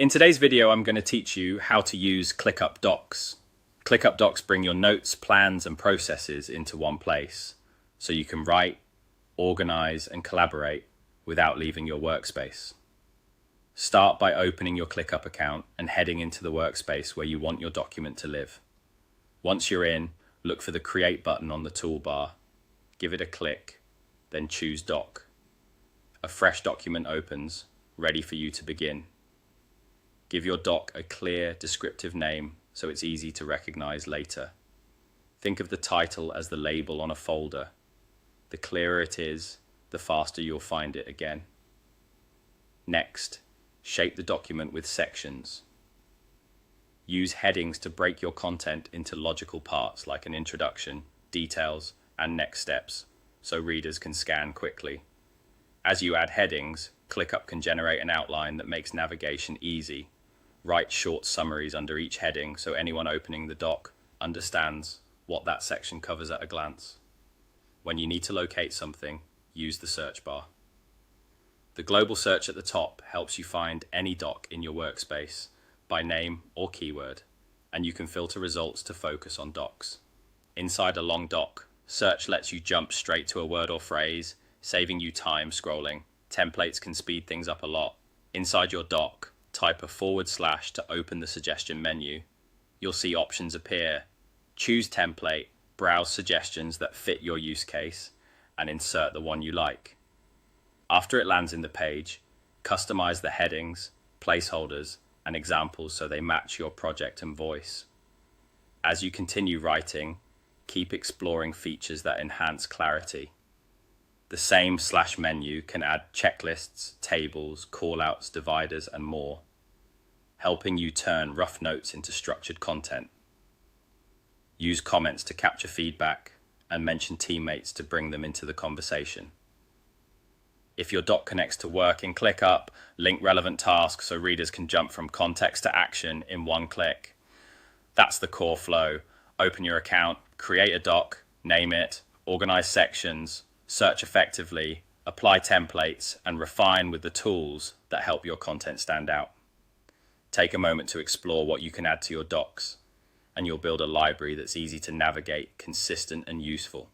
In today's video, I'm going to teach you how to use ClickUp Docs. ClickUp Docs bring your notes, plans, and processes into one place, so you can write, organize, and collaborate without leaving your workspace. Start by opening your ClickUp account and heading into the workspace where you want your document to live. Once you're in, look for the Create button on the toolbar, give it a click, then choose Doc. A fresh document opens, ready for you to begin. Give your doc a clear, descriptive name so it's easy to recognize later. Think of the title as the label on a folder. The clearer it is, the faster you'll find it again. Next, shape the document with sections. Use headings to break your content into logical parts like an introduction, details, and next steps, so readers can scan quickly. As you add headings, ClickUp can generate an outline that makes navigation easy. Write short summaries under each heading so anyone opening the doc understands what that section covers at a glance. When you need to locate something, use the search bar. The global search at the top helps you find any doc in your workspace by name or keyword, and you can filter results to focus on docs. Inside a long doc, search lets you jump straight to a word or phrase, saving you time scrolling. Templates can speed things up a lot. Inside your doc, type a / to open the suggestion menu. You'll see options appear. Choose template, browse suggestions that fit your use case, and insert the one you like. After it lands in the page, customize the headings, placeholders, and examples so they match your project and voice. As you continue writing, keep exploring features that enhance clarity. The same / menu can add checklists, tables, callouts, dividers, and more, helping you turn rough notes into structured content. Use comments to capture feedback and mention teammates to bring them into the conversation. If your doc connects to work in ClickUp, link relevant tasks so readers can jump from context to action in one click. That's the core flow. Open your account, create a doc, name it, organize sections, search effectively, apply templates, and refine with the tools that help your content stand out. Take a moment to explore what you can add to your docs, and you'll build a library that's easy to navigate, consistent, and useful.